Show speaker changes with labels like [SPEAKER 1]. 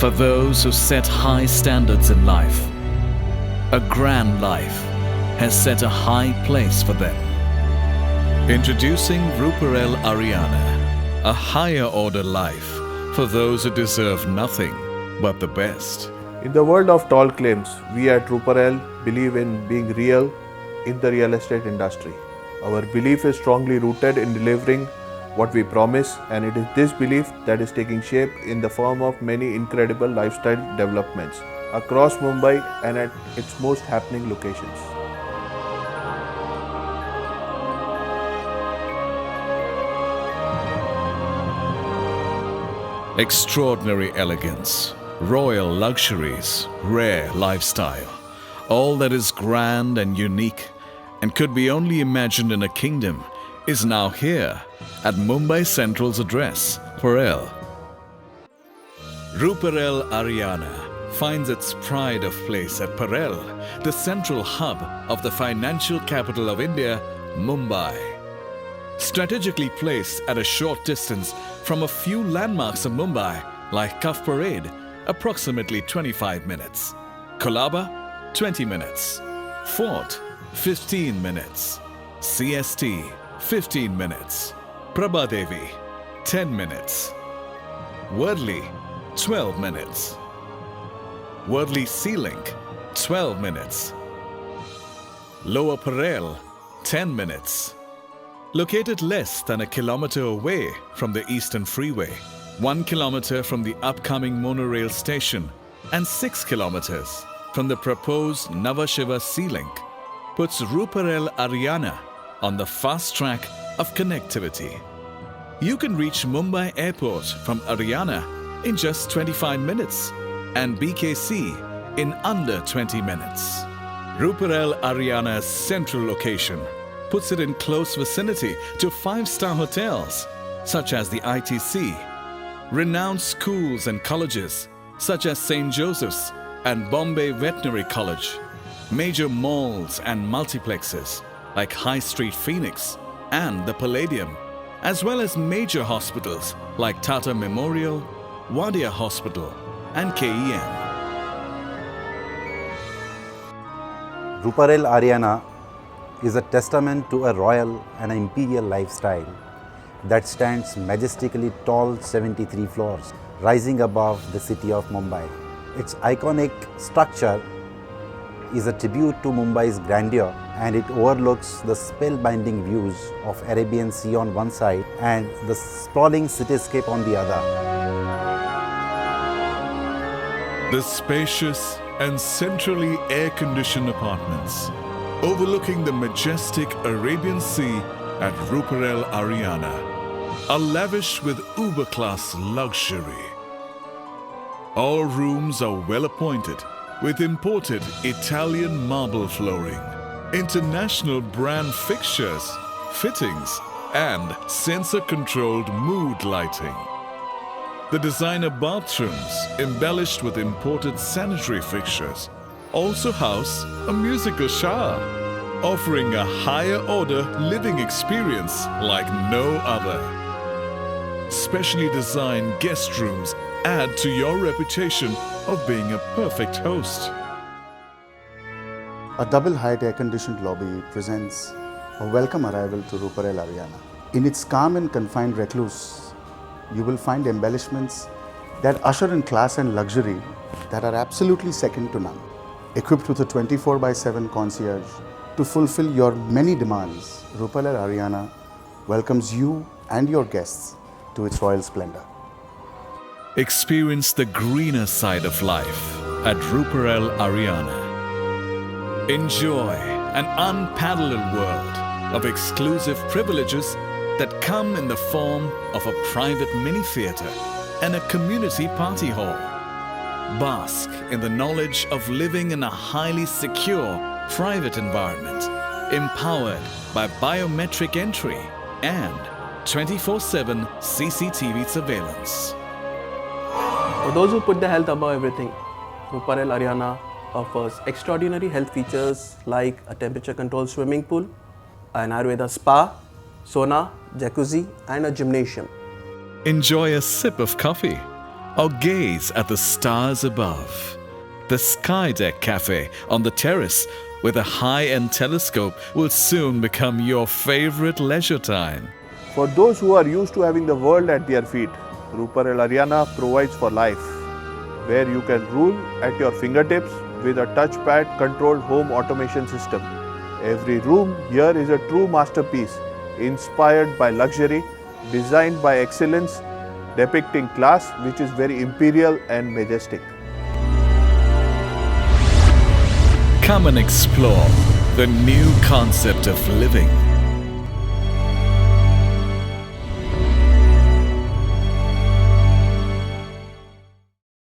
[SPEAKER 1] For those who set high standards in life, a grand life has set a high place for them. Introducing Ruparel Ariana, a higher order life for those who deserve nothing but the best.
[SPEAKER 2] In the world of tall claims, we at Ruparel believe in being real in the real estate industry. Our belief is strongly rooted in delivering what we promise, and it is this belief that is taking shape in the form of many incredible lifestyle developments across Mumbai and at its most happening locations.
[SPEAKER 1] Extraordinary elegance, royal luxuries, rare lifestyle, all that is grand and unique and could be only imagined in a kingdom is now here at Mumbai Central's address, Parel. Ruparel Ariana finds its pride of place at Parel, the central hub of the financial capital of India, Mumbai. Strategically placed at a short distance from a few landmarks of Mumbai like Cuff Parade, approximately 25 minutes, Colaba, 20 minutes, Fort, 15 minutes, CST, 15 minutes, Prabhadevi, 10 minutes, Worli, 12 minutes, Worli Sea Link, 12 minutes, Lower Parel, 10 minutes. Located less than a kilometer away from the Eastern Freeway, 1 kilometer from the upcoming monorail station, and 6 kilometers from the proposed Nhava Sheva Sea Link, puts Ruparel Ariana on the fast track of connectivity. You can reach Mumbai Airport from Ariana in just 25 minutes and BKC in under 20 minutes. Ruparel Ariana's central location puts it in close vicinity to 5-star hotels such as the ITC, renowned schools and colleges such as St. Joseph's and Bombay Veterinary College, major malls and multiplexes like High Street Phoenix and the Palladium, as well as major hospitals like Tata Memorial, Wadia Hospital and KEM.
[SPEAKER 3] Ruparel Ariana is a testament to a royal and an imperial lifestyle that stands majestically tall 73 floors, rising above the city of Mumbai. Its iconic structure is a tribute to Mumbai's grandeur, and it overlooks the spellbinding views of Arabian Sea on one side and the sprawling cityscape on the other.
[SPEAKER 1] The spacious and centrally air-conditioned apartments overlooking the majestic Arabian Sea at Ruparel Ariana are lavish with uber-class luxury. All rooms are well appointed with imported Italian marble flooring, international brand fixtures, fittings, and sensor-controlled mood lighting. The designer bathrooms, embellished with imported sanitary fixtures, also house a musical shower, offering a higher order living experience like no other. Specially designed guest rooms add to your reputation of being a perfect host.
[SPEAKER 4] A double-height air-conditioned lobby presents a welcome arrival to Ruparel Ariana. In its calm and confined recluse, you will find embellishments that usher in class and luxury that are absolutely second to none. Equipped with a 24/7 concierge to fulfill your many demands, Ruparel Ariana welcomes you and your guests to its royal splendor.
[SPEAKER 1] Experience the greener side of life at Ruparel Ariana. Enjoy an unparalleled world of exclusive privileges that come in the form of a private mini theater and a community party hall. Bask in the knowledge of living in a highly secure, private environment, empowered by biometric entry and 24/7 CCTV surveillance.
[SPEAKER 5] For those who put their health above everything, Ruparel Ariana offers extraordinary health features like a temperature-controlled swimming pool, an Ayurveda spa, sauna, jacuzzi, and a gymnasium.
[SPEAKER 1] Enjoy a sip of coffee or gaze at the stars above. The Skydeck Cafe on the terrace with a high-end telescope will soon become your favorite leisure time.
[SPEAKER 2] For those who are used to having the world at their feet, Ruparel Ariana provides for life, where you can rule at your fingertips with a touchpad controlled home automation system. Every room here is a true masterpiece, inspired by luxury, designed by excellence, depicting class which is very imperial and majestic.
[SPEAKER 1] Come and explore the new concept of living